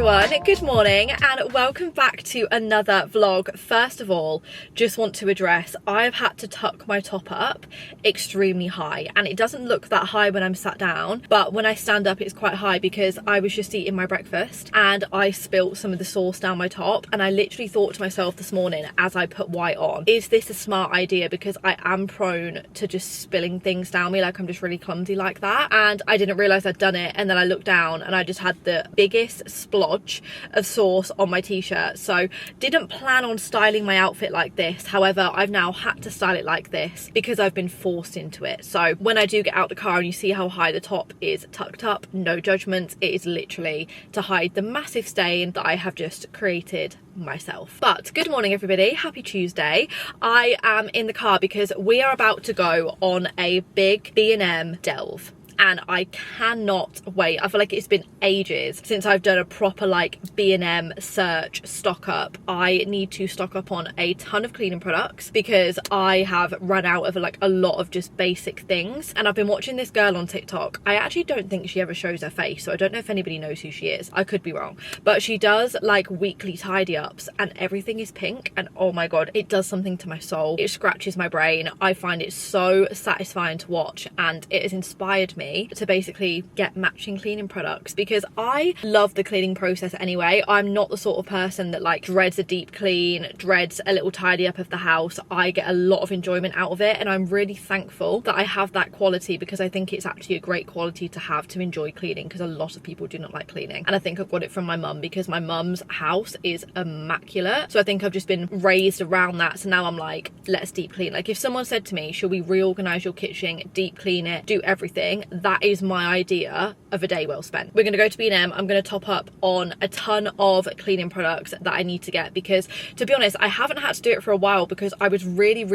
everyone, good morning and welcome back to another vlog. First of all, just want to address I've had to tuck my top up extremely high, and it doesn't look that high when I'm sat down, but when I stand up it's quite high because I was just eating my breakfast and I spilt some of the sauce down my top, and I literally thought to myself this morning as I put white on, is this a smart idea? Because I am prone to just spilling things down me, like I'm just really clumsy like that, and I didn't realise I'd done it, and then I looked down and I just had the biggest splodge of sauce on my t-shirt. So didn't plan on styling my outfit like this, however I've now had to style it like this because I've been forced into it. So when I do get out the car and you see how high the top is tucked up, no judgment, it is literally to hide the massive stain that I have just created myself. But good morning everybody, happy Tuesday. I am in the car because we are about to go on a big B&M delve, and I cannot wait. I feel like it's been ages since I've done a proper like B&M search stock up. I need to stock up on a ton of cleaning products because I have run out of like a lot of just basic things, and I've been watching this girl on TikTok. I actually don't think she ever shows her face, so I don't know if anybody knows who she is. I could be wrong, but she does like weekly tidy ups and everything is pink, and oh my god, it does something to my soul. It scratches my brain. I find it so satisfying to watch, and it has inspired me to basically get matching cleaning products because I love the cleaning process anyway. I'm not the sort of person that like dreads a deep clean, dreads a little tidy up of the house. I get a lot of enjoyment out of it, and I'm really thankful that I have that quality because I think it's actually a great quality to have, to enjoy cleaning, because a lot of people do not like cleaning, and I think I've got it from my mum because my mum's house is immaculate. So I think I've just been raised around that, so now I'm like, let's deep clean. Like if someone said to me, should we reorganize your kitchen, deep clean it, do everything, that is my idea of a day well spent. We're gonna go to B&M. I'm gonna top up on a ton of cleaning products that I need to get because, to be honest, I haven't had to do it for a while because I was really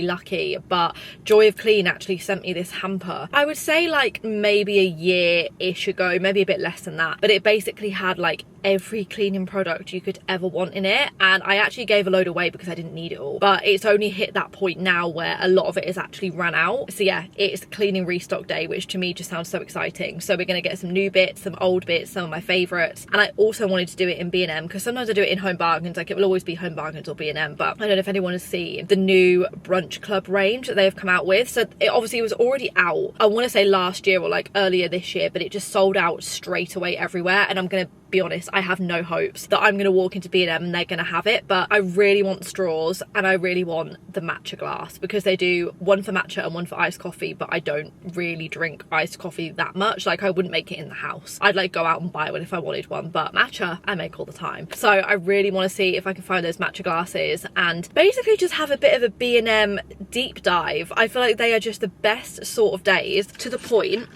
lucky, but Joy of Clean actually sent me this hamper. I would say like maybe a year-ish ago, maybe a bit less than that, but it basically had like every cleaning product you could ever want in it, and I actually gave a load away because I didn't need it all, but it's only hit that point now where a lot of it is actually run out. So yeah, it's cleaning restock day, which to me just sounds so exciting. So we're going to get some new bits, some old bits, some of my favorites, and I also wanted to do it in B&M because sometimes I do it in Home Bargains, like it will always be Home Bargains or B&M, but I don't know if anyone has seen the new brunch club range that they have come out with. So it obviously was already out, I want to say last year or like earlier this year, but it just sold out straight away everywhere, and I'm going to be honest, I have no hopes that I'm going to walk into B&M and they're going to have it, but I really want straws and I really want the matcha glass because they do one for matcha and one for iced coffee, but I don't really drink iced coffee that much. Like I wouldn't make it in the house. I'd like go out and buy one if I wanted one, but matcha I make all the time. So I really want to see if I can find those matcha glasses and basically just have a bit of a B&M deep dive. I feel like they are just the best sort of days, to the point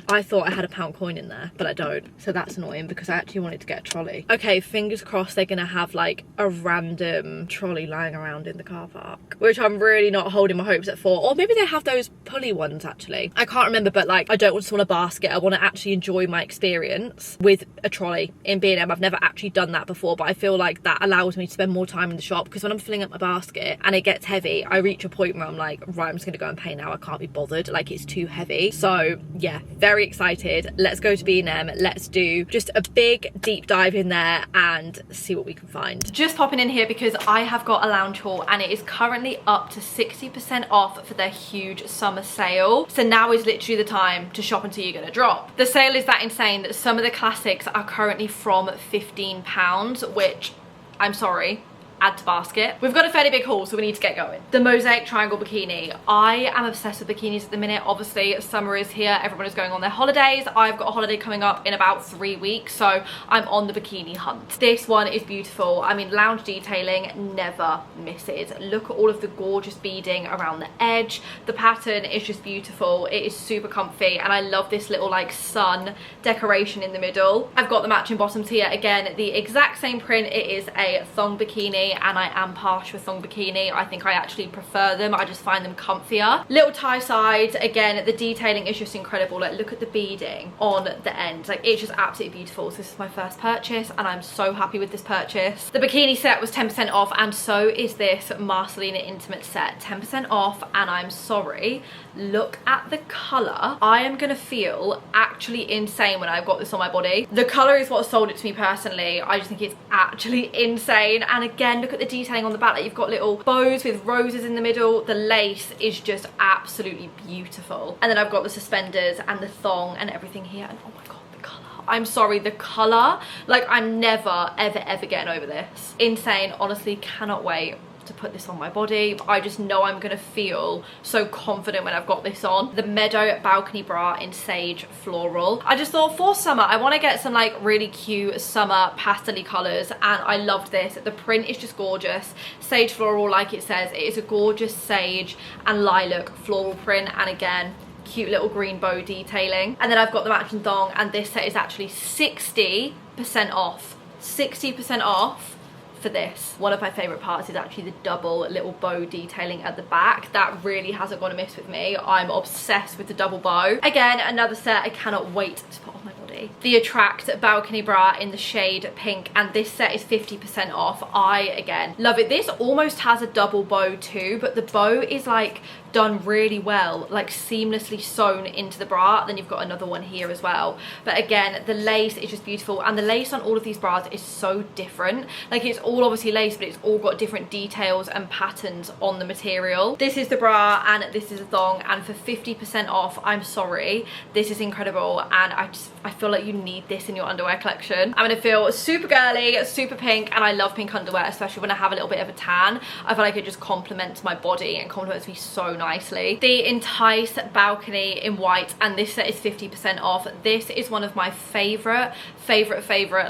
I thought I had a £1 coin in there, but I don't. So that's annoying because I actually wanted to get a trolley. Okay, fingers crossed they're gonna have like a random trolley lying around in the car park, which I'm really not holding my hopes up for. Or maybe they have those pulley ones actually. I can't remember, but like I don't just want a basket. I want to actually enjoy my experience with a trolley in B&M. I've never actually done that before, but I feel like that allows me to spend more time in the shop because when I'm filling up my basket and it gets heavy, I reach a point where I'm like, right, I'm just gonna go and pay now. I can't be bothered. Like it's too heavy. So yeah, very excited. Let's go to B&M. Let's do just a big deep dive in there and see what we can find. Just popping in here because I have got a lounge haul and it is currently up to 60% off for their huge summer sale. So now is literally the time to shop until you're gonna drop. The sale is that insane that some of the classics are currently from £15, which I'm sorry, add to basket. We've got a fairly big haul, so we need to get going. The mosaic triangle bikini. I am obsessed with bikinis at the minute. Obviously summer is here, everyone is going on their holidays. I've got a holiday coming up in about 3 weeks, so I'm on the bikini hunt. This one is beautiful. I mean, lounge detailing never misses. Look at all of the gorgeous beading around the edge. The pattern is just beautiful. It is super comfy, and I love this little like sun decoration in the middle. I've got the matching bottoms here. Again, the exact same print. It is a thong bikini. bikini, and I am partial thong bikini. I think I actually prefer them. I just find them comfier. Little tie sides. Again, the detailing is just incredible. Like, look at the beading on the end. Like, it's just absolutely beautiful. So this is my first purchase, and I'm so happy with this purchase. The bikini set was 10% off, and so is this Marcelina Intimate set. 10% off, and I'm sorry, look at the colour. I am gonna feel actually insane when I've got this on my body. The colour is what sold it to me personally. I just think it's actually insane. And again, look at the detailing on the back. Like, you've got little bows with roses in the middle. The lace is just absolutely beautiful. And then I've got the suspenders and the thong and everything here. And oh my god, the colour. I'm sorry, the colour. Like, I'm never, ever getting over this. Insane. Honestly, cannot wait to put this on my body. I just know I'm gonna feel so confident when I've got this on. The Meadow balcony bra in sage floral. I just thought for summer I want to get some like really cute summer pastel-y colors, and I loved this. The print is just gorgeous. Sage floral, like it says, it is a gorgeous sage and lilac floral print, and again, cute little green bow detailing. And then I've got the matching thong, and this set is actually 60% off. 60% off for this. One of my favorite parts is actually the double little bow detailing at the back. That really hasn't gone amiss with me. I'm obsessed with the double bow. Again, another set I cannot wait to put on my body. The Attract balcony bra in the shade pink, and this set is 50% off. I, again, love it. This almost has a double bow too, but the bow is like done really well, like seamlessly sewn into the bra. Then you've got another one here as well. But again, the lace is just beautiful, and the lace on all of these bras is so different. Like, it's all obviously lace, but it's all got different details and patterns on the material. This is the bra, and this is a thong, and for 50% off, I'm sorry, this is incredible. And I feel like you need this in your underwear collection. I'm gonna feel super girly, super pink, and I love pink underwear, especially when I have a little bit of a tan. I feel like it just complements my body and complements me so nicely. The Entice balcony in white, and this set is 50% off. This is one of my favorite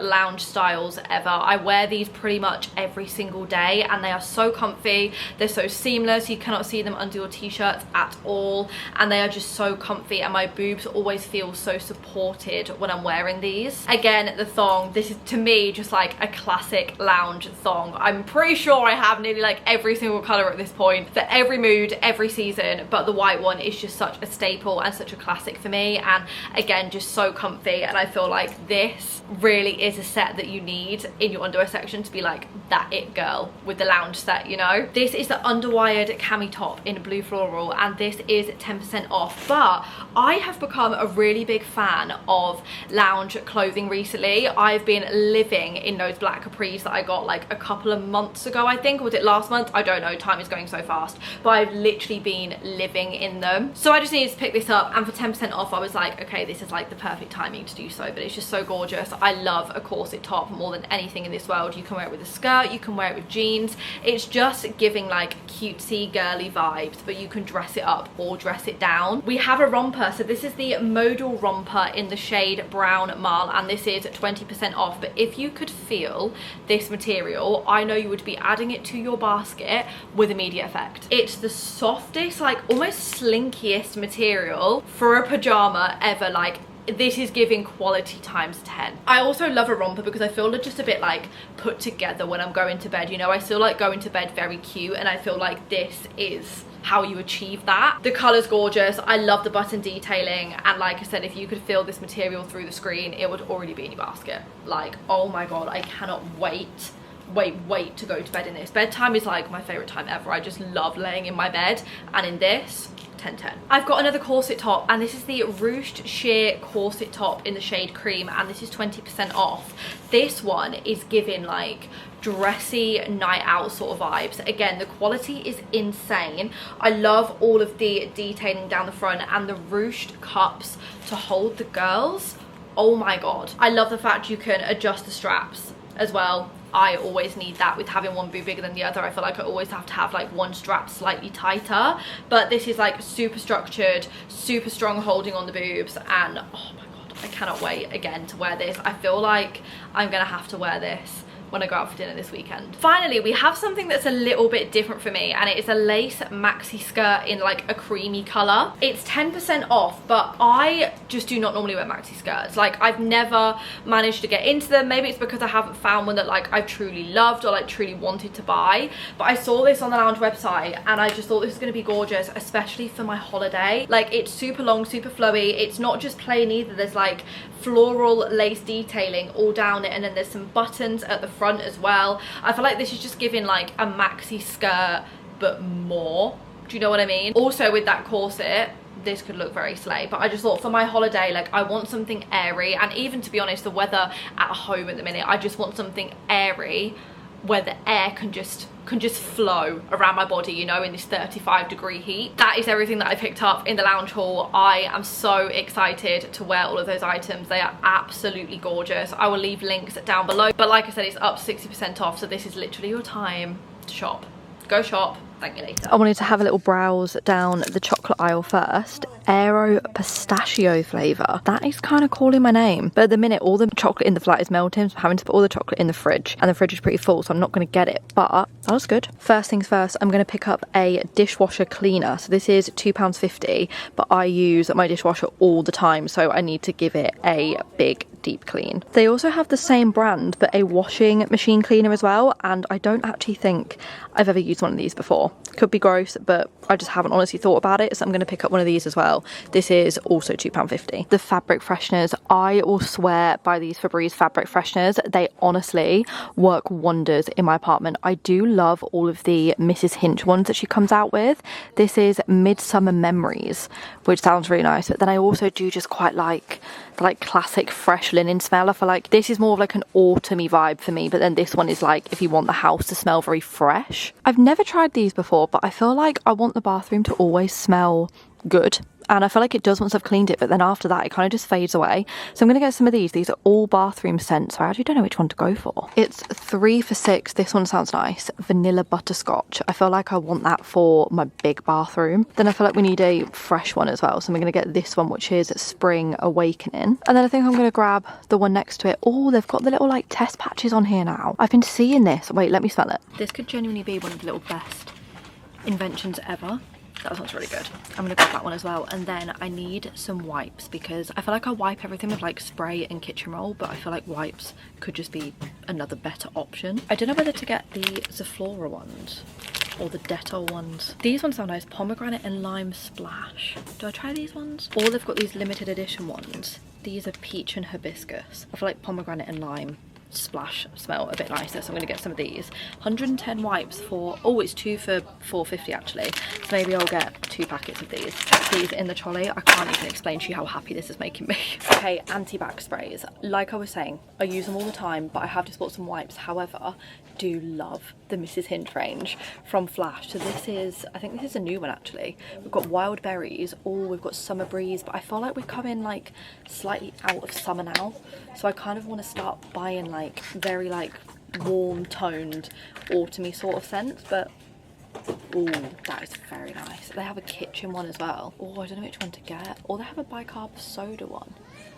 lounge styles ever. I wear these pretty much every single day, and they are so comfy. They're so seamless. You cannot see them under your t-shirts at all, and they are just so comfy, and my boobs always feel so supported when I'm wearing these. Again, the thong, this is to me just like a classic lounge thong. I'm pretty sure I have nearly like every single color at this point for every mood, every season, but the white one is just such a staple and such a classic for me. And again, just so comfy, and I feel like this really is a set that you need in your underwear section to be like that it girl with the lounge set, you know. This is the underwired cami top in blue floral, and this is 10% off. But I have become a really big fan of lounge clothing recently. I've been living in those black capris that I got like a couple of months ago, I think, or was it last month? I don't know, time is going so fast, but I've literally been living in them. So I just needed to pick this up, and for 10% off I was like, okay, this is like the perfect timing to do so. But it's just so gorgeous. I love a corset top more than anything in this world. You can wear it with a skirt, you can wear it with jeans. It's just giving like cutesy girly vibes, but you can dress it up or dress it down. We have a romper, so this is the modal romper in the shade brown marl, and this is 20% off. But if you could feel this material, I know you would be adding it to your basket with immediate effect. It's the softest, like almost slinkiest material for a pajama ever. Like, this is giving quality times 10. I also love a romper because I feel just a bit like put together when I'm going to bed, you know. I still like going to bed very cute, and I feel like this is how you achieve that. The color's gorgeous. I love the button detailing, and like I said, if you could feel this material through the screen, it would already be in your basket. Like, oh my god, I cannot wait to go to bed in this. Bedtime is like my favorite time ever. I just love laying in my bed, and in this, 10/10. I've got another corset top, and this is the ruched sheer corset top in the shade cream, and this is 20% off. This one is giving like dressy night out sort of vibes. Again, the quality is insane. I love all of the detailing down the front and the ruched cups to hold the girls. Oh my god. I love the fact you can adjust the straps as well. I always need that with having one boob bigger than the other. I feel like I always have to have like one strap slightly tighter, but this is like super structured, super strong holding on the boobs, and oh my god, I cannot wait again to wear this. I feel like I'm gonna have to wear this when I go out for dinner this weekend. Finally, we have something that's a little bit different for me, and it is a lace maxi skirt in like a creamy colour. It's 10% off, but I just do not normally wear maxi skirts. Like, I've never managed to get into them. Maybe it's because I haven't found one that like I've truly loved or like truly wanted to buy. But I saw this on the Lounge website and I just thought this was going to be gorgeous, especially for my holiday. Like, it's super long, super flowy. It's not just plain either. There's like floral lace detailing all down it, and then there's some buttons at the front as well. I feel like this is just giving like a maxi skirt but more. Do you know what I mean? Also with that corset, this could look very slay, but I just thought for my holiday, like, I want something airy. And even, to be honest, the weather at home at the minute, I just want something airy where the air can just flow around my body, you know, in this 35-degree heat. That is everything that I picked up in the Lounge haul. I am so excited to wear all of those items. They are absolutely gorgeous. I will leave links down below, but like I said, it's up 60% off, so this is literally your time to shop. Go shop. Thank you later. I wanted to have a little browse down the chocolate aisle first. Aero pistachio flavour. That is kind of calling my name. But at the minute, all the chocolate in the flat is melting, so I'm having to put all the chocolate in the fridge. And the fridge is pretty full, so I'm not going to get it. But that was good. First things first, I'm going to pick up a dishwasher cleaner. So this is £2.50, but I use my dishwasher all the time, so I need to give it a big deep clean. They also have the same brand, but a washing machine cleaner as well, and I don't actually think I've ever used one of these before. Could be gross, but I just haven't honestly thought about it, so I'm going to pick up one of these as well. This is also £2.50. The fabric fresheners, I will swear by these Febreze fabric fresheners. They honestly work wonders in my apartment. I do love all of the Mrs. Hinch ones that she comes out with. This is Midsummer Memories, which sounds really nice, but then I also do just quite like the like classic fresh linen smell. I feel like this is more of like an autumny vibe for me, but then this one is like if you want the house to smell very fresh. I've never tried these before, but I feel like I want the bathroom to always smell good, and I feel like it does once I've cleaned it, but then after that it kind of just fades away. So I'm gonna get some of these. These are all bathroom scents, so I actually don't know which one to go for. It's 3 for £6. This one sounds nice. Vanilla butterscotch. I feel like I want that for my big bathroom. Then I feel like we need a fresh one as well, so I'm gonna get this one, which is Spring Awakening. And then I think I'm gonna grab the one next to it. Oh, they've got the little like test patches on here now. I've been seeing this. Wait, let me smell it. This could genuinely be one of the little best inventions ever. That sounds really good. I'm gonna grab that one as well. And then I need some wipes, because I feel like I wipe everything with like spray and kitchen roll, but I feel like wipes could just be another better option. I don't know whether to get the Zaflora ones or the Dettol ones. These ones sound nice. Pomegranate and lime splash. Do I try these ones? Or they've got these limited edition ones. These are peach and hibiscus. I feel like pomegranate and lime splash smell a bit nicer, so I'm gonna get some of these. 110 wipes for, oh, it's 2 for £4.50 actually, so maybe I'll get 2 packets of these. These in the trolley. I can't even explain to you how happy this is making me. Okay, anti-bac sprays. Like I was saying, I use them all the time, but I have just bought some wipes. However, do love the Mrs. Hinch range from Flash. So this is, I think this is a new one actually. We've got Wild Berries, or we've got Summer Breeze, but I feel like we're coming like slightly out of summer now, so I kind of want to start buying like very like warm toned autumny sort of scents. But oh, that is very nice. They have a kitchen one as well. Oh, I don't know which one to get. Or they have a bicarb soda one,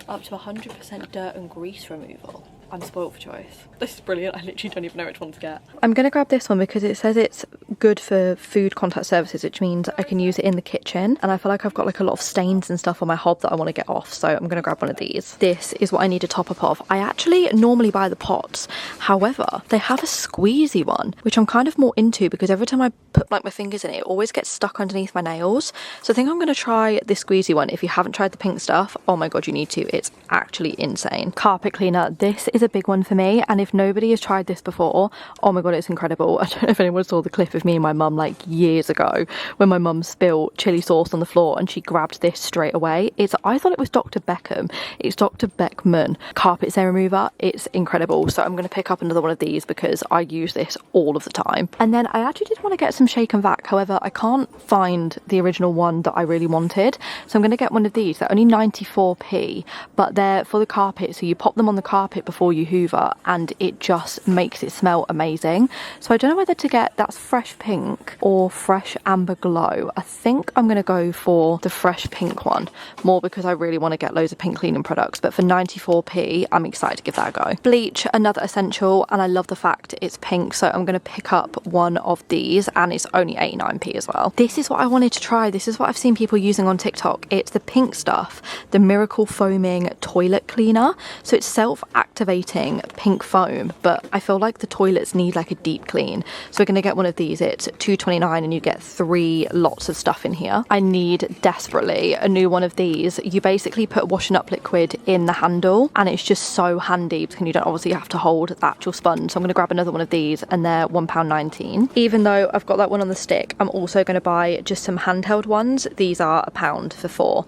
up to 100% dirt and grease removal. I'm spoilt for choice. This is brilliant. I literally don't even know which one to get. I'm going to grab this one because it says it's good for food contact surfaces, which means I can use it in the kitchen. And I feel like I've got like a lot of stains and stuff on my hob that I want to get off. So I'm going to grab one of these. This is what I need to top up of. I actually normally buy the pots. However, they have a squeezy one, which I'm kind of more into, because every time I put like my fingers in it, it always gets stuck underneath my nails. So I think I'm going to try this squeezy one. If you haven't tried the pink stuff, oh my God, you need to. It's actually insane. Carpet cleaner. This is a big one for me, and if nobody has tried this before, oh my God, it's incredible. I don't know if anyone saw the clip of me and my mum like years ago when my mum spilled chili sauce on the floor and she grabbed this straight away. I thought it was Dr. Beckham. It's Dr. Beckman carpet stain remover. It's incredible. So I'm going to pick up another one of these because I use this all of the time. And then I actually did want to get some shake and vac. However, I can't find the original one that I really wanted, so I'm going to get one of these. They're only 94p, but they're for the carpet, so you pop them on the carpet before before you hoover, and it just makes it smell amazing. So I don't know whether to get, that's fresh pink or fresh amber glow. I think I'm gonna go for the fresh pink one, more because I really want to get loads of pink cleaning products. But for 94p, I'm excited to give that a go. Bleach, another essential, and I love the fact it's pink, so I'm gonna pick up one of these, and it's only 89p as well. This is what I wanted to try. This is what I've seen people using on TikTok. It's the pink stuff, the Miracle Foaming Toilet Cleaner. So it's self-activating pink foam, but I feel like the toilets need like a deep clean. So we're gonna get one of these. It's $2.29 and you get 3 lots of stuff in here. I need desperately a new one of these. You basically put washing up liquid in the handle, and it's just so handy because you don't obviously have to hold the actual sponge. So I'm gonna grab another one of these, and they're £1.19. Even though I've got that one on the stick, I'm also gonna buy just some handheld ones. These are £1 for 4.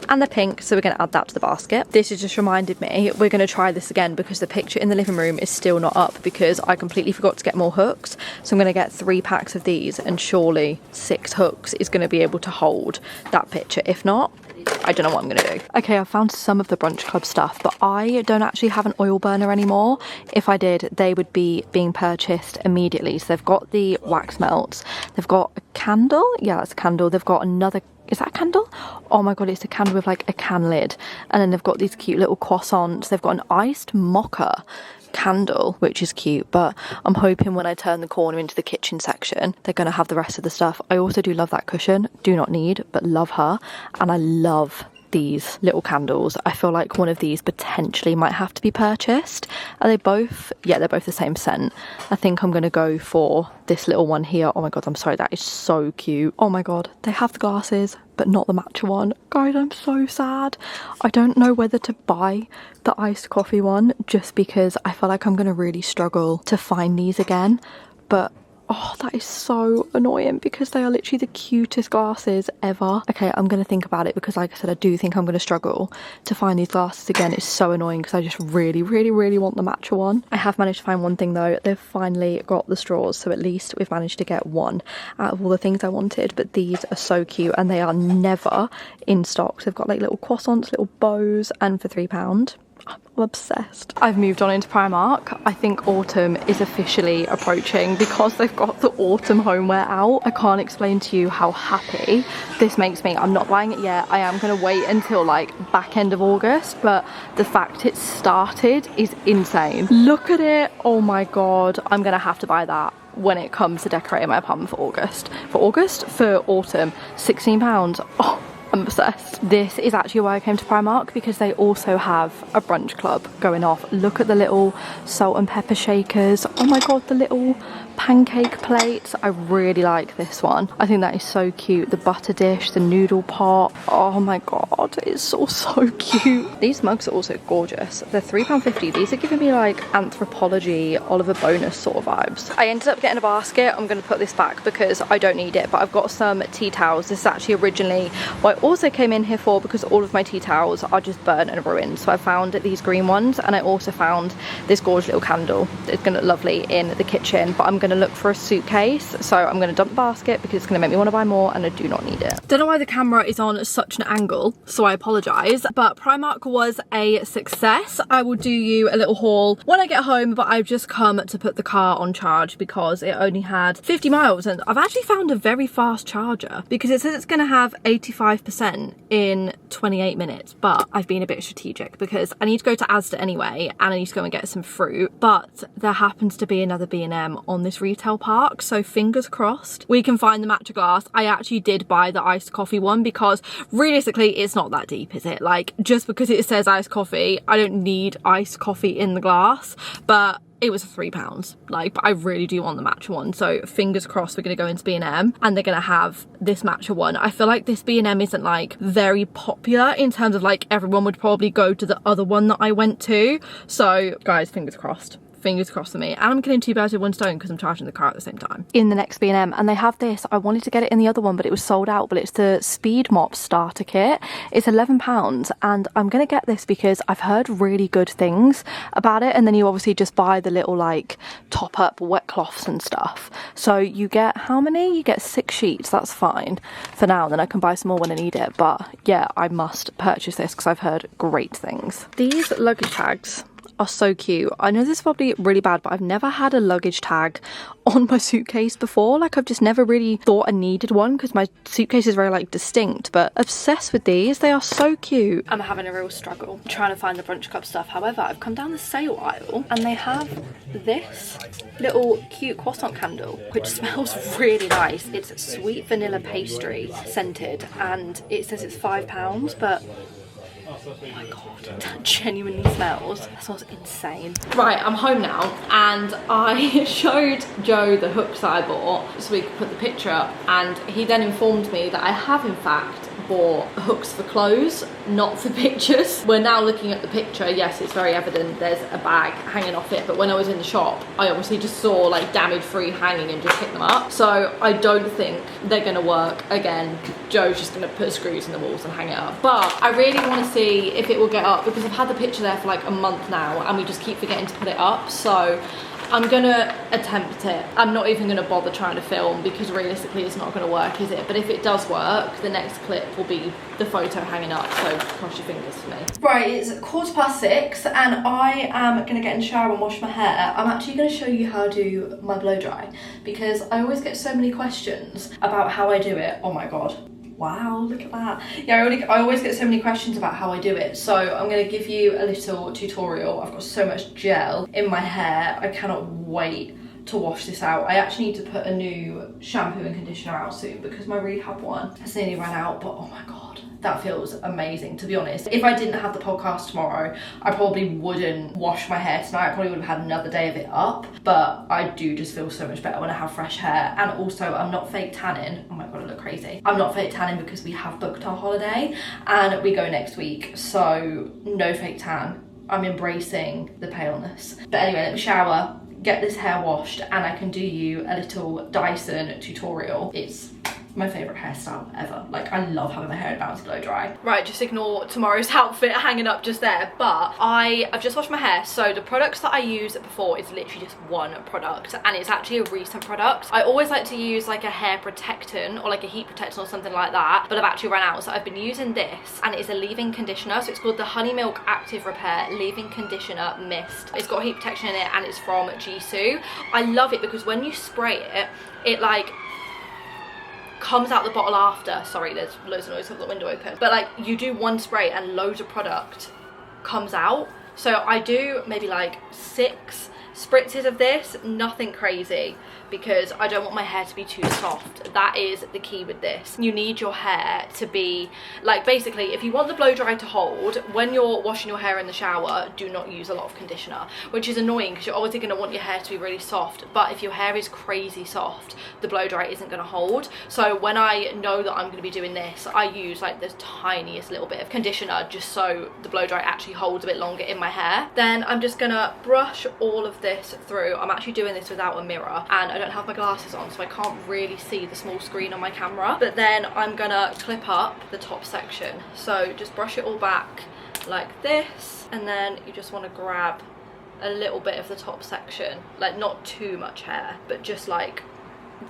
And they're pink, so we're gonna add that to the basket. This has just reminded me, we're gonna try this again because the picture in the living room is still not up because I completely forgot to get more hooks. So I'm gonna get 3 packs of these, and surely 6 hooks is gonna be able to hold that picture. If not, I don't know what I'm gonna do. Okay, I've found some of the Brunch Club stuff, but I don't actually have an oil burner anymore. If I did, they would be being purchased immediately. So they've got the wax melts, they've got a candle, yeah, that's a candle, they've got another, is that a candle? Oh my god, it's a candle with like a can lid. And then they've got these cute little croissants, they've got an iced mocha candle, which is cute, but I'm hoping when I turn the corner into the kitchen section, they're going to have the rest of the stuff. I also do love that cushion, do not need, but love her. And I love these little candles. I feel like one of these potentially might have to be purchased. Are they both? Yeah, they're both the same scent. I think I'm going to go for this little one here. Oh my god, I'm sorry, that is so cute. Oh my god, they have the glasses, but not the matcha one. Guys, I'm so sad. I don't know whether to buy the iced coffee one just because I feel like I'm going to really struggle to find these again. But oh, that is so annoying because they are literally the cutest glasses ever. Okay, I'm going to think about it because like I said, I do think I'm going to struggle to find these glasses again. It's so annoying because I just really want the matcha one. I have managed to find one thing though. They've finally got the straws, so at least we've managed to get one out of all the things I wanted. But these are so cute and they are never in stock. So they've got like little croissants, little bows, and for £3. I'm obsessed. I've moved on into Primark. I think autumn is officially approaching because they've got the autumn homeware out. I can't explain to you how happy this makes me. I'm not buying it yet. I am going to wait until like back end of August, but the fact it's started is insane. Look at it. Oh my god. I'm going to have to buy that when it comes to decorating my apartment for August. For autumn, £16. Oh, I'm obsessed. This is actually why I came to Primark, because they also have a brunch club going off. Look at the little salt and pepper shakers. Oh my god, the little pancake plates. I really like this one. I think that is so cute. The butter dish, the noodle pot. Oh my god, it's so cute. These mugs are also gorgeous. They're £3.50. These are giving me like anthropology, Oliver Bonus sort of vibes. I ended up getting a basket. I'm going to put this back because I don't need it, but I've got some tea towels. This is actually originally what I also came in here for because all of my tea towels are just burnt and ruined. So I found these green ones, and I also found this gorgeous little candle. It's going to look lovely in the kitchen, but I'm going to look for a suitcase, so I'm going to dump the basket because it's going to make me want to buy more and I do not need it. Don't know why the camera is on such an angle, so I apologise, but Primark was a success. I will do you a little haul when I get home, but I've just come to put the car on charge because it only had 50 miles, and I've actually found a very fast charger because it says it's going to have 85% in 28 minutes, but I've been a bit strategic because I need to go to Asda anyway and I need to go and get some fruit, but there happens to be another B&M on this retail park, so fingers crossed we can find the matcha glass. I actually did buy the iced coffee one because realistically it's not that deep, is it? Like, just because it says iced coffee, I don't need iced coffee in the glass, but it was £3. Like, but I really do want the matcha one, so fingers crossed we're gonna go into B&M and they're gonna have this matcha one. I feel like this B&M isn't like very popular in terms of like everyone would probably go to the other one that I went to, so guys, fingers crossed. Fingers crossed for me. And I'm killing 2 birds with 1 stone because I'm charging the car at the same time. In the next B&M, and they have this. I wanted to get it in the other one, but it was sold out. But it's the Speed Mop Starter Kit. It's £11, and I'm gonna get this because I've heard really good things about it. And then you obviously just buy the little like top up wet cloths and stuff. So you get how many? You get 6 sheets. That's fine for now. Then I can buy some more when I need it. But yeah, I must purchase this because I've heard great things. These luggage tags are so cute. I know this is probably really bad, but I've never had a luggage tag on my suitcase before. Like, I've just never really thought I needed one because my suitcase is very like distinct, but obsessed with these. They are so cute. I'm having a real struggle trying to find the brunch club stuff. However, I've come down the sale aisle and they have this little cute croissant candle which smells really nice. It's sweet vanilla pastry scented and it says it's £5, but oh my god, that genuinely smells. That smells insane. Right, I'm home now and I showed Joe the hooks that I bought so we could put the picture up, and he then informed me that I have in fact bought hooks for clothes, not for pictures. We're now looking at the picture. Yes, it's very evident there's a bag hanging off it, but when I was in the shop I obviously just saw like damage free hanging and just picked them up. So I don't think they're gonna work. Again, Joe's just gonna put screws in the walls and hang it up, but I really want to see if it will get up because I've had the picture there for like a month now and we just keep forgetting to put it up. So I'm gonna attempt it. I'm not even gonna bother trying to film because realistically it's not gonna work, is it? But if it does work, the next clip will be the photo hanging up, so cross your fingers for me. Right, it's 6:15 and I am gonna get in the shower and wash my hair. I'm actually gonna show you how to do my blow dry because I always get so many questions about how I do it. Oh my god. Wow, look at that. Yeah, I always get so many questions about how I do it, so I'm going to give you a little tutorial. I've got so much gel in my hair, I cannot wait to wash this out. I actually need to put a new shampoo and conditioner out soon because my rehab one has nearly run out, but oh my god, that feels amazing, to be honest. If I didn't have the podcast tomorrow, I probably wouldn't wash my hair tonight. I probably would have had another day of it up, but I do just feel so much better when I have fresh hair. And also, I'm not fake tanning. Oh my god, I look crazy. I'm not fake tanning because we have booked our holiday and we go next week, so no fake tan. I'm embracing the paleness. But anyway, let me shower, get this hair washed, and I can do you a little Dyson tutorial. It's my favourite hairstyle ever. Like, I love having my hair about to blow dry. Right, just ignore tomorrow's outfit hanging up just there, but I've just washed my hair, so the products that I used before is literally just one product, and it's actually a recent product. I always like to use like a hair protectant or like a heat protectant or something like that, but I've actually run out, so I've been using this, and it's a leave-in conditioner, so it's called the Honey Milk Active Repair Leave-In Conditioner Mist. It's got heat protection in it, and it's from xoxo. I love it because when you spray it, it like comes out the bottle after. Sorry, there's loads of noise, I've got the window open, but like you do one spray and loads of product comes out. So I do maybe like 6 spritzes of this, nothing crazy, because I don't want my hair to be too soft. That is the key with this. You need your hair to be like, basically if you want the blow dry to hold, when you're washing your hair in the shower, do not use a lot of conditioner, which is annoying because you're obviously going to want your hair to be really soft, but if your hair is crazy soft, the blow dry isn't going to hold. So when I know that I'm going to be doing this, I use like the tiniest little bit of conditioner just so the blow dry actually holds a bit longer in my hair. Then I'm just gonna brush all of this through. I'm actually doing this without a mirror and I don't have my glasses on, so I can't really see the small screen on my camera, but then I'm gonna clip up the top section. So just brush it all back like this, and then you just want to grab a little bit of the top section, like not too much hair, but just like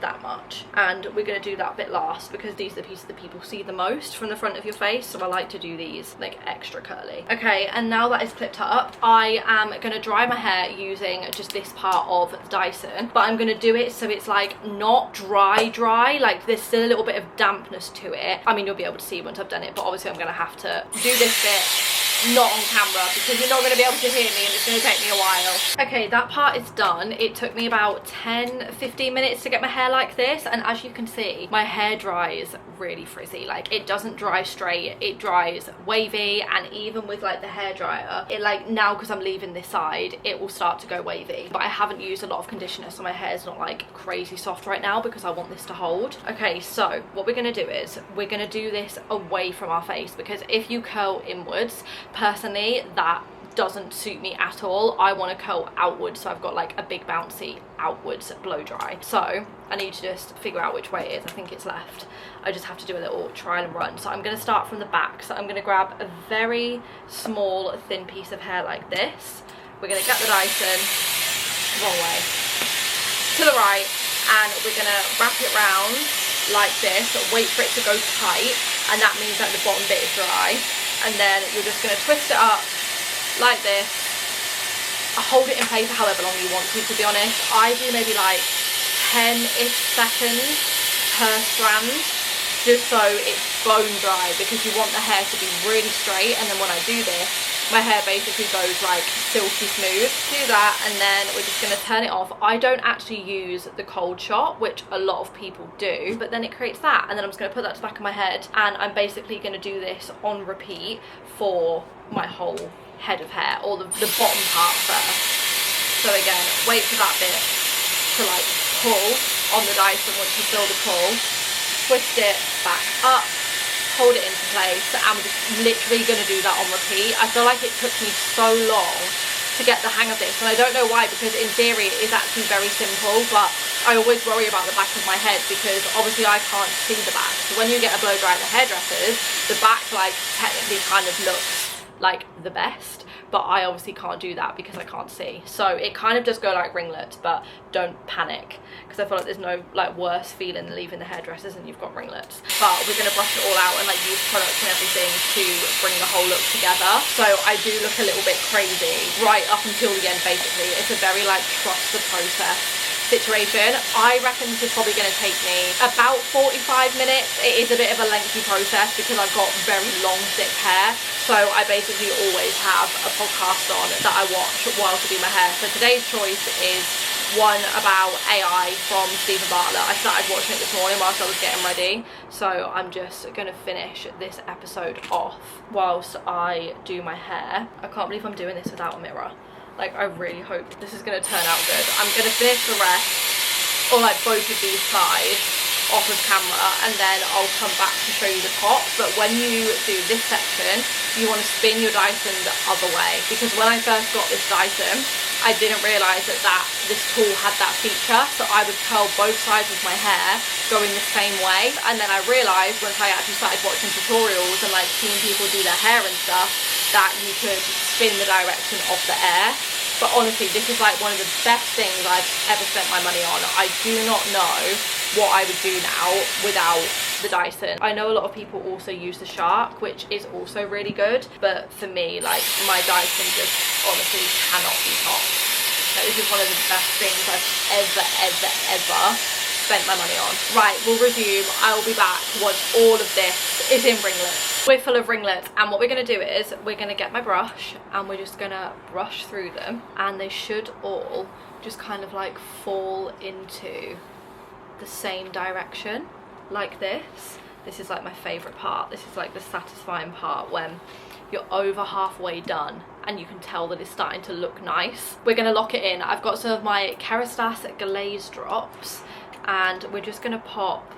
that much. And we're going to do that bit last because these are the pieces that people see the most from the front of your face, so I like to do these like extra curly. Okay, and now that is clipped up, I am going to dry my hair using just this part of the Dyson, but I'm going to do it so it's like not dry, like there's still a little bit of dampness to it. I mean, you'll be able to see once I've done it, but obviously I'm going to have to do this bit not on camera because you're not going to be able to hear me and it's going to take me a while. Okay, that part is done. It took me about 10-15 minutes to get my hair like this, and as you can see, my hair dries really frizzy. Like, it doesn't dry straight, it dries wavy, and even with like the hairdryer, it like now, because I'm leaving this side, it will start to go wavy. But I haven't used a lot of conditioner, so my hair's not like crazy soft right now because I want this to hold. Okay, so what we're going to do is we're going to do this away from our face, because if you curl inwards, personally that doesn't suit me at all. I want to curl outwards, so I've got like a big bouncy outwards blow dry. So I need to just figure out which way it is. I think it's left. I just have to do a little trial and run. So I'm going to start from the back. So I'm going to grab a very small thin piece of hair like this. We're going to get the Dyson wrong way to the right, and we're going to wrap it round like this, wait for it to go tight, and that means that the bottom bit is dry. And then you're just going to twist it up like this hold it in place for however long you want to be honest. I do maybe like 10-ish seconds per strand, just so it's bone dry, because you want the hair to be really straight, and then when I do this, my hair basically goes like silky smooth. Do that, and then we're just going to turn it off. I don't actually use the cold shot, which a lot of people do, but then it creates that, and then I'm just going to put that to the back of my head, and I'm basically going to do this on repeat for my whole head of hair, or the bottom part first. So again, wait for that bit to like pull on the Dyson. Once you feel the pull, twist it back up, hold it into place, and we're just literally going to do that on repeat. I feel like it took me so long to get the hang of this, and I don't know why, because in theory it is actually very simple, but I always worry about the back of my head because obviously I can't see the back. So when you get a blow dry at the hairdressers, the back like technically kind of looks like the best, but I obviously can't do that because I can't see. So it kind of does go like ringlets, but don't panic, because I feel like there's no like worse feeling than leaving the hairdressers and you've got ringlets. But we're going to brush it all out and like use products and everything to bring the whole look together. So I do look a little bit crazy right up until the end basically. It's a very like trust the process situation. I reckon this is probably going to take me about 45 minutes. It is a bit of a lengthy process because I've got very long thick hair, so I basically always have a podcast on that I watch while I do my hair. So today's choice is one about AI from Stephen Bartlett. I started watching it this morning whilst I was getting ready, so I'm just going to finish this episode off whilst I do my hair. I can't believe I'm doing this without a mirror. Like, I really hope this is going to turn out good. I'm going to finish the rest, or like both of these sides, off of camera, and then I'll come back to show you the top. But when you do this section, you want to spin your Dyson the other way, because when I first got this Dyson, I didn't realise that this tool had that feature, so I would curl both sides of my hair going the same way. And then I realised once I actually started watching tutorials and like seeing people do their hair and stuff, that you could spin the direction of the air. But honestly, this is like one of the best things I've ever spent my money on. I do not know what I would do now without the Dyson. I know a lot of people also use the Shark, which is also really good, but for me, like, my Dyson just honestly cannot be topped. Like, this is one of the best things I've ever spent my money on. Right, we'll resume. I will be back once all of this is in ringlets. We're full of ringlets, and what we're going to do is we're going to get my brush and we're just going to brush through them, and they should all just kind of like fall into the same direction like this. This is like my favorite part. This is like the satisfying part, when you're over halfway done and you can tell that it's starting to look nice. We're going to lock it in. I've got some of my Kerastase glaze drops, and we're just going to pop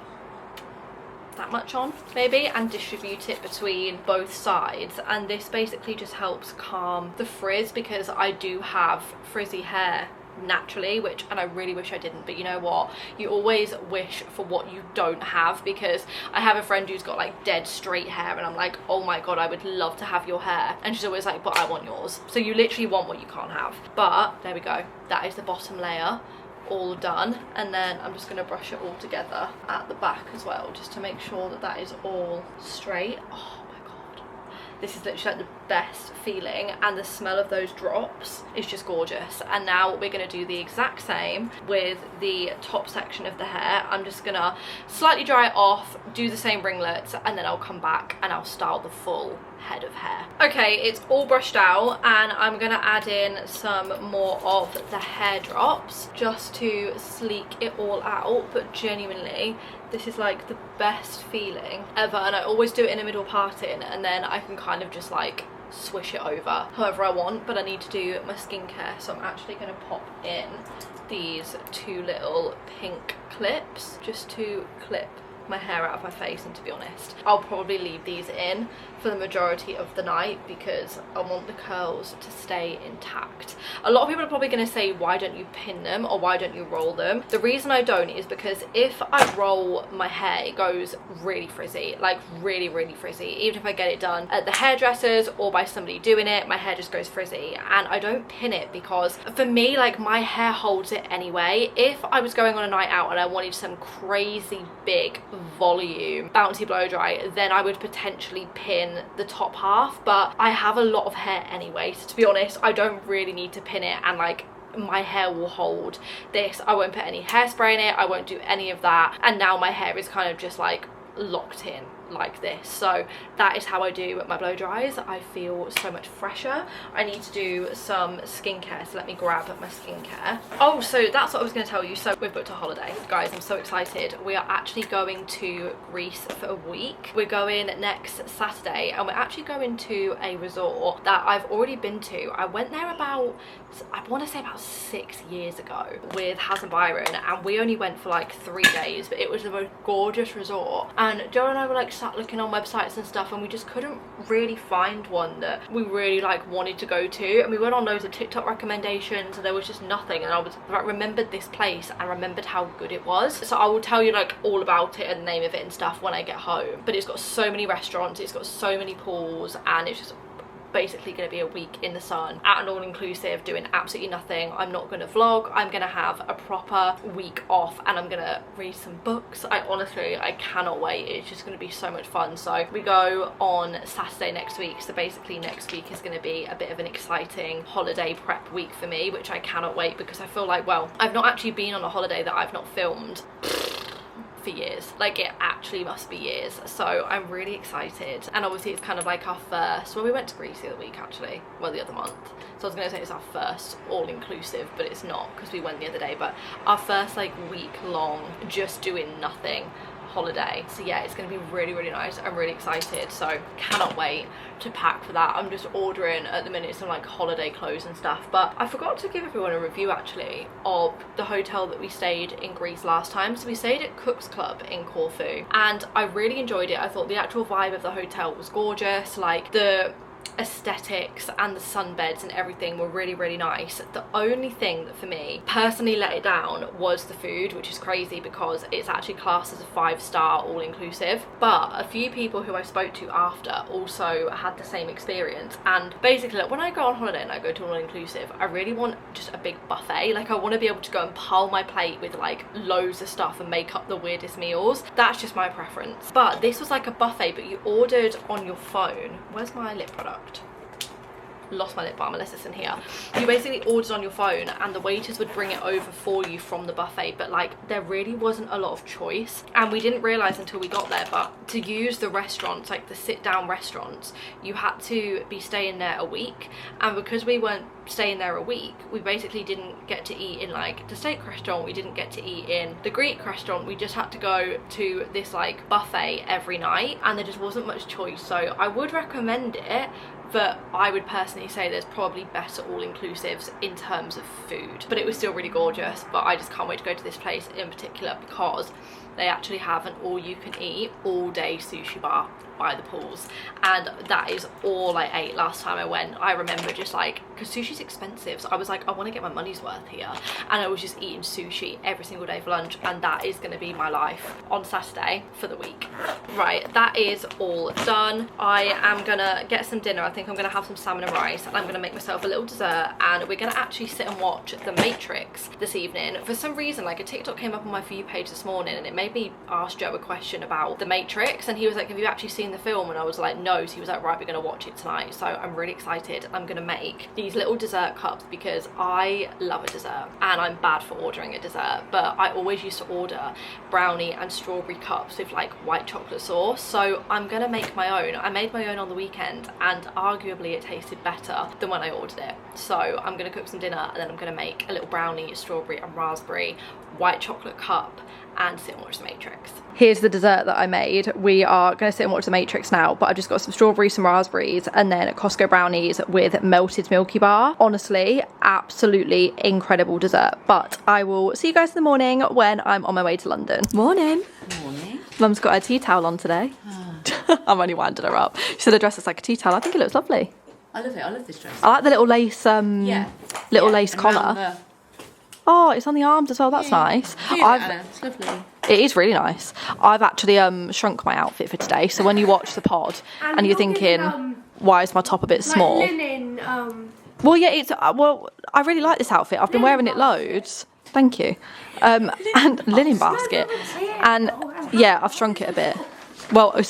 that much on maybe and distribute it between both sides, and this basically just helps calm the frizz, because I do have frizzy hair naturally, and I really wish I didn't, but you know what, you always wish for what you don't have, because I have a friend who's got like dead straight hair, and I'm like, oh my god, I would love to have your hair, and she's always like, but I want yours. So you literally want what you can't have. But there we go, that is the bottom layer all done, and then I'm just going to brush it all together at the back as well, just to make sure that that is all straight. Oh my god, this is literally like the best feeling, and the smell of those drops is just gorgeous. And now we're going to do the exact same with the top section of the hair. I'm just gonna slightly dry it off, do the same ringlets, and then I'll come back and I'll style the full head of hair. Okay, it's all brushed out, and I'm gonna add in some more of the hair drops just to sleek it all out. But genuinely, this is like the best feeling ever, and I always do it in a middle parting, and then I can kind of just like swish it over however I want. But I need to do my skincare, so I'm actually going to pop in these two little pink clips just to clip my hair out of my face. And to be honest, I'll probably leave these in for the majority of the night because I want the curls to stay intact. A lot of people are probably going to say, why don't you pin them or why don't you roll them? The reason I don't is because if I roll my hair, it goes really frizzy, like really frizzy. Even if I get it done at the hairdressers or by somebody doing it, my hair just goes frizzy. And I don't pin it because for me, like, my hair holds it anyway. If I was going on a night out and I wanted some crazy big volume bouncy blow dry, then I would potentially pin the top half, but I have a lot of hair anyway, so to be honest I don't really need to pin it, and like my hair will hold this. I won't put any hairspray in it, I won't do any of that, and now my hair is kind of just like locked in like this. So that is how I do my blow dries. I feel so much fresher. I need to do some skincare, so let me grab my skincare. Oh, so that's what I was going to tell you. So we've booked a holiday, guys. I'm so excited. We are actually going to Greece for a week. We're going next Saturday, and we're actually going to a resort that I've already been to. I went there about, I want to say about 6 years ago with Haz and Byron, and we only went for like 3 days, but it was the most gorgeous resort. And Joe and I were like sat looking on websites and stuff, and we just couldn't really find one that we really like wanted to go to, and we went on loads of TikTok recommendations and there was just nothing, and I was like, remembered this place and remembered how good it was. So I will tell you like all about it and the name of it and stuff when I get home. But it's got so many restaurants, it's got so many pools, and it's just basically going to be a week in the sun at an all-inclusive doing absolutely nothing. I'm not going to vlog, I'm going to have a proper week off, and I'm going to read some books. I cannot wait. It's just going to be so much fun. So we go on Saturday next week, so basically next week is going to be a bit of an exciting holiday prep week for me, which I cannot wait, because I feel like, well, I've not actually been on a holiday that I've not filmed for years. Like, it actually must be years, so I'm really excited. And obviously it's kind of like our first, well, we went to Greece the other week actually, well, the other month, so I was going to say it's our first all-inclusive, but it's not because we went the other day, but our first like week-long just doing nothing holiday. So yeah, it's going to be really, really nice. I'm really excited, so cannot wait to pack for that. I'm just ordering at the minute some like holiday clothes and stuff. But I forgot to give everyone a review actually of the hotel that we stayed in Greece last time. So we stayed at Cook's Club in Corfu, and I really enjoyed it. I thought the actual vibe of the hotel was gorgeous. Like, the aesthetics and the sunbeds and everything were really, really nice. The only thing that for me personally let it down was the food, which is crazy because it's actually classed as a 5-star all-inclusive. But a few people who I spoke to after also had the same experience, and basically like, when I go on holiday and I go to an all-inclusive, I really want just a big buffet. Like, I want to be able to go and pile my plate with like loads of stuff and make up the weirdest meals. That's just my preference. But this was like a buffet, but you ordered on your phone. Where's my lip product? Lost my lip balm unless it's in here. You basically ordered on your phone and the waiters would bring it over for you from the buffet, but like, there really wasn't a lot of choice, and we didn't realize until we got there, but to use the restaurants, like the sit down restaurants, you had to be staying there a week, and because we weren't staying there a week, we basically didn't get to eat in like the steak restaurant, we didn't get to eat in the Greek restaurant, we just had to go to this like buffet every night, and there just wasn't much choice. So I would recommend it, but I would personally say there's probably better all-inclusives in terms of food. But it was still really gorgeous. But I just can't wait to go to this place in particular because they actually have an all-you-can-eat all-day sushi bar by the pools, and that is all I ate last time I went. I remember just like, because sushi's expensive, so I was like, I want to get my money's worth here, and I was just eating sushi every single day for lunch, and that is going to be my life on Saturday for the week. Right, that is all done. I am gonna get some dinner. I think I'm gonna have some salmon and rice, and I'm gonna make myself a little dessert, and we're gonna actually sit and watch The Matrix this evening. For some reason, like, a TikTok came up on my For You page this morning, and it made me ask Joe a question about The Matrix, and he was like, have you actually seen the film? And I was like, no. So he was like, right, we're gonna watch it tonight. So I'm really excited. I'm gonna make these little dessert cups because I love a dessert, and I'm bad for ordering a dessert, but I always used to order brownie and strawberry cups with like white chocolate sauce. So I'm gonna make my own. I made my own on the weekend, and arguably it tasted better than when I ordered it. So I'm gonna cook some dinner, and then I'm gonna make a little brownie, strawberry and raspberry white chocolate cup, and sit and watch The Matrix. Here's the dessert that I made. We are going to sit and watch The Matrix now, but I've just got some strawberries, some raspberries, and then Costco brownies with melted Milky Bar. Honestly, absolutely incredible dessert. But I will see you guys in the morning when I'm on my way to London. Morning. Morning. Mum's got her tea towel on today. I'm only winding her up. She said her dress is like a tea towel. I think it looks lovely. I love it. I love this dress. I like the little lace, lace collar. Oh, it's on the arms as well. That's nice. It's lovely. It is really nice. I've actually shrunk my outfit for today. So when you watch the pod and you're thinking, why is my top a bit small? Linen, well, yeah, it's well, I really like this outfit. I've been wearing it loads. Thank you. And linen basket. And Yeah, I've shrunk it a bit. Well, I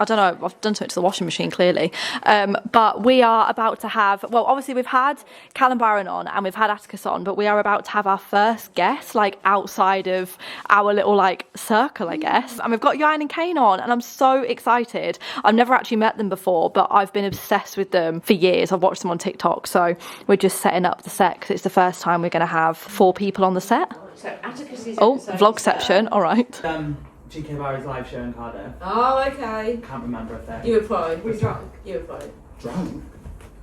don't know, I've done something to the washing machine, clearly. But we are about to have, well, obviously we've had Callum Byron on and we've had Atticus on, but we are about to have our first guest, like, outside of our little, like, circle, I guess. And we've got Yain and Kane on, and I'm so excited. I've never actually met them before, but I've been obsessed with them for years. I've watched them on TikTok, so we're just setting up the set, because it's the first time we're going to have 4 people on the set. So Atticus is Vlogception, all right. GK Barry's live show in Cardiff. Oh, okay. Can't remember if they. You were fine. Were you drunk? You were fine. Drunk?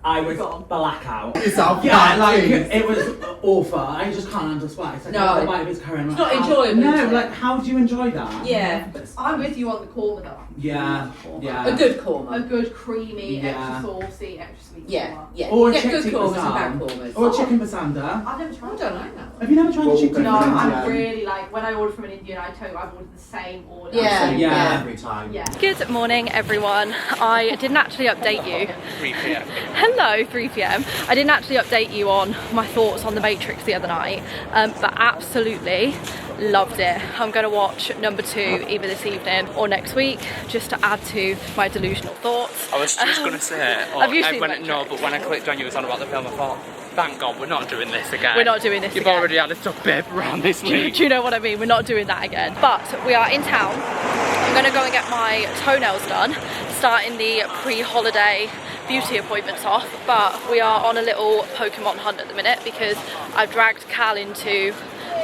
I was blackout. Yourself, yeah, like it was awful. I just can't understand. It's like, no, the vibe is current. It's not enjoyable. No, like how do you enjoy that? Yeah, I'm with you on the korma though. Yeah, yeah. A good korma. A good creamy, Yeah. extra saucy, extra sweet korma. Yeah, yeah. Or a Get chicken good kormas and basam. bad kormas. Or a chicken basanda. I've never tried I don't like that. Have you never tried a chicken No, basanda? I'm really like, when I order from an Indian, I tell you I've ordered the same order. Yeah. Yeah. Every time. Yeah. Good morning, everyone. I didn't actually update you. 3 p.m. Hello, 3 p.m. I didn't actually update you on my thoughts on The Matrix the other night, but absolutely loved it. I'm going to watch number 2 either this evening or next week, just to add to my delusional thoughts. I was just going to say, Have you seen Matrix? no, but when I clicked on you, it was on about the film, I thought, thank God we're not doing this again. We're not doing this You've again. already had a tough bit around this week. Do you know what I mean? We're not doing that again. But we are in town. I'm going to go and get my toenails done, starting the pre-holiday beauty appointments off, but we are on a little Pokemon hunt at the minute because I've dragged Cal into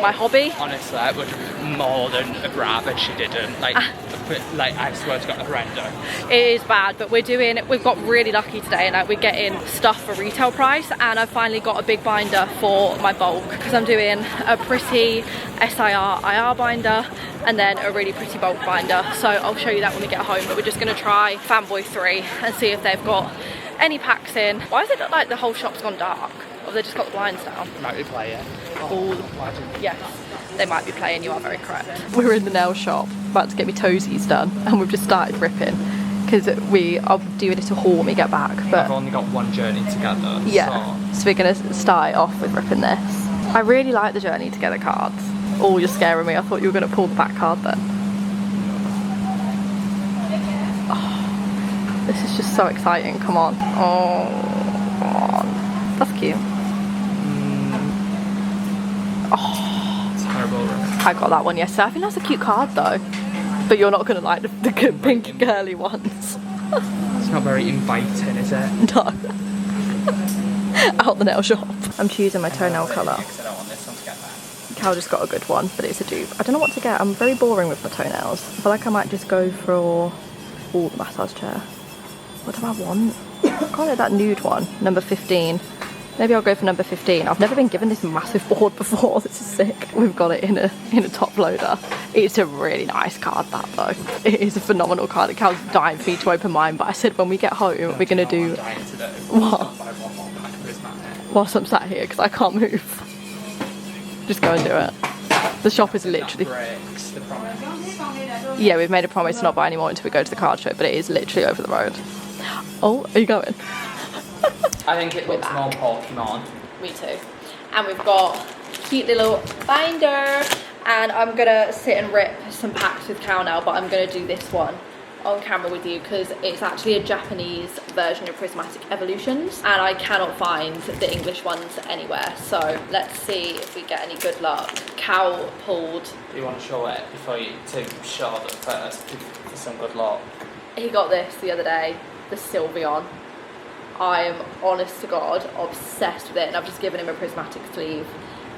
my hobby. Honestly, it was more than a grab and she didn't. Like I swear to God, horrendous. It is bad, but we've got really lucky today, and like, we're getting stuff for retail price, and I've finally got a big binder for my bulk because I'm doing a pretty SIR IR binder and then a really pretty bulk binder, so I'll show you that when we get home. But we're just going to try Fanboy 3 and see if they've got any packs in. Why does it look like the whole shop's gone dark? Or have they just got the blinds down? Might be playing. Yes, they might be playing, you are very correct. We're in the nail shop, about to get me toesies done, and we've just started ripping because we are doing a little haul when we get back. But I've only got one journey together. yeah, so we're going to start it off with ripping this. I really like the Journey Together cards. Oh, you're scaring me. I thought you were going to pull the back card then. Oh, this is just so exciting. Come on. Oh, come on. That's cute. Oh, It's terrible. I got that one yesterday. I think that's a cute card though. But you're not going to like the pink girly ones. It's not very inviting, is it? No. Out the nail shop. I'm choosing my toenail colour. I don't want this one to get back. Cal just got a good one, but it's a dupe. I don't know what to get. I'm very boring with my toenails. I feel like I might just go for the massage chair. What do I want? I can't get that nude one, number 15. Maybe I'll go for number 15. I've never been given this massive board before. This is sick. We've got it in a top loader. It's a really nice card, that though. It is a phenomenal card. Cal's dying for me to open mine, but I said when we get home, we're gonna do what? Whilst I'm sat here, because I can't move. Just go and do it. The shop is literally. Yeah, we've made a promise to not buy any more until we go to the card show, but it is literally over the road. Oh, are you going? I think it looks more Pokemon. Me too. And we've got a cute little binder, and I'm gonna sit and rip some packs with Cal now, but I'm gonna do this one on camera with you because it's actually a Japanese version of Prismatic Evolutions, and I cannot find the English ones anywhere, so let's see if we get any good luck. Cal pulled. Do you want to show it before you to show them first for some good luck? He got this the other day, the Sylveon. I am, honest to God, obsessed with it, and I've just given him a prismatic sleeve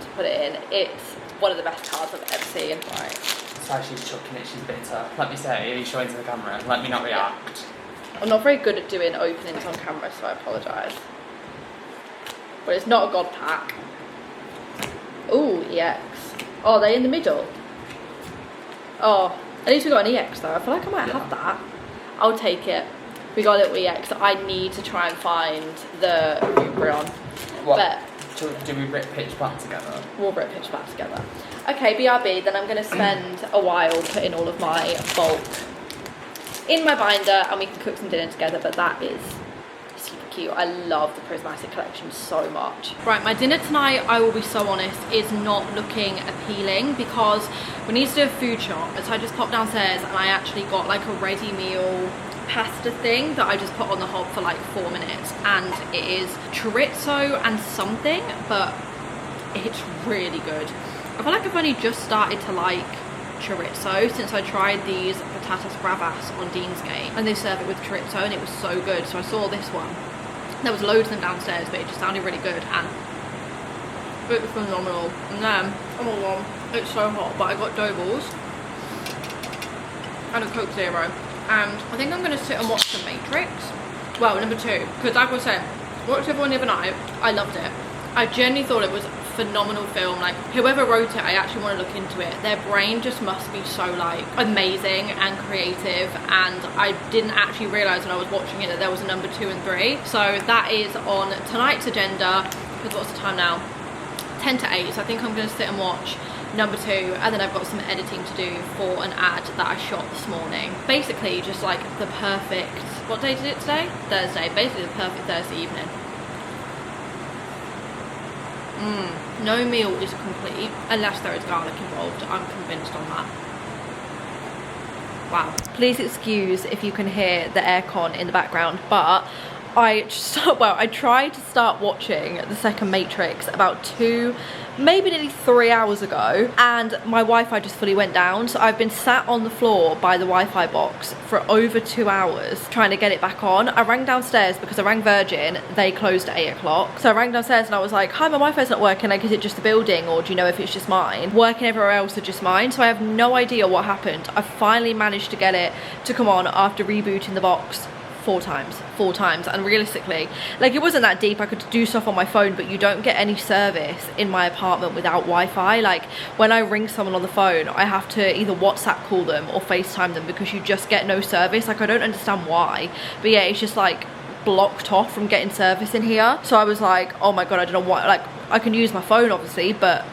to put it in. It's one of the best cards I've ever seen. Right. So she's chucking it, she's bitter. Let me say, are you showing to the camera? Let me not react. I'm not very good at doing openings on camera, so I apologise. But it's not a god pack. Ooh, EX. Oh, are they in the middle? Oh, at least we got an EX though. I feel like I might have that. I'll take it. We got a little EX. I need to try and find the Rubrion. What? But do we rip Pitch Black together? we'll rip Pitch Black together. Okay, BRB, then I'm going to spend a while putting all of my bulk in my binder, and we can cook some dinner together, but that is a secret. cute. I love the prismatic collection so much. Right, my dinner tonight, I will be so honest, is not looking appealing because we need to do a food shop. So I just popped downstairs and I actually got like a ready meal pasta thing that I just put on the hob for like 4 minutes, and it is chorizo and something, but it's really good. I feel like I've only just started to like chorizo since I tried these patatas bravas on Deansgate, and they serve it with chorizo and it was so good. So I saw this one, there was loads of them downstairs, but it just sounded really good and it was phenomenal. And then, oh my god, it's so hot, but I got dough balls and a Coke Zero, and I think I'm going to sit and watch The Matrix. Well, number 2, because like I said, watched everyone the other night, I loved it. I genuinely thought it was a phenomenal film. Like, whoever wrote it, I actually want to look into it. Their brain just must be so like amazing and creative, and I didn't actually realise when I was watching it that there was a number 2 and 3. So that is on tonight's agenda, because what's the time now? 10 to 8, so I think I'm going to sit and watch number 2, and then I've got some editing to do for an ad that I shot this morning. Basically just like the perfect, what day is it today? Thursday. Basically the perfect Thursday evening. No meal is complete unless there is garlic involved. I'm convinced on that. Wow. Please excuse if you can hear the aircon in the background, but I tried to start watching the second Matrix about 2, maybe nearly 3 hours ago, and my Wi-Fi just fully went down. So I've been sat on the floor by the Wi-Fi box for over 2 hours trying to get it back on. I rang downstairs because I rang Virgin, they closed at 8 o'clock. So I rang downstairs and I was like, hi, my Wi-Fi's not working, like, is it just the building, or do you know if it's just mine? Working everywhere else or just mine? So I have no idea what happened. I finally managed to get it to come on after rebooting the box 4 times, and realistically, like, it wasn't that deep. I could do stuff on my phone, but you don't get any service in my apartment without Wi-Fi. Like, when I ring someone on the phone, I have to either WhatsApp call them or FaceTime them because you just get no service. Like, I don't understand why, but yeah, it's just like blocked off from getting service in here. So I was like, oh my god, I don't know what, like, I can use my phone obviously, but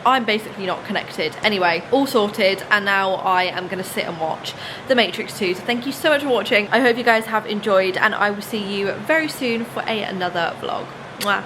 I'm basically not connected. Anyway, all sorted, and now I am going to sit and watch The Matrix 2. So thank you so much for watching. I hope you guys have enjoyed, and I will see you very soon for another vlog. Mwah.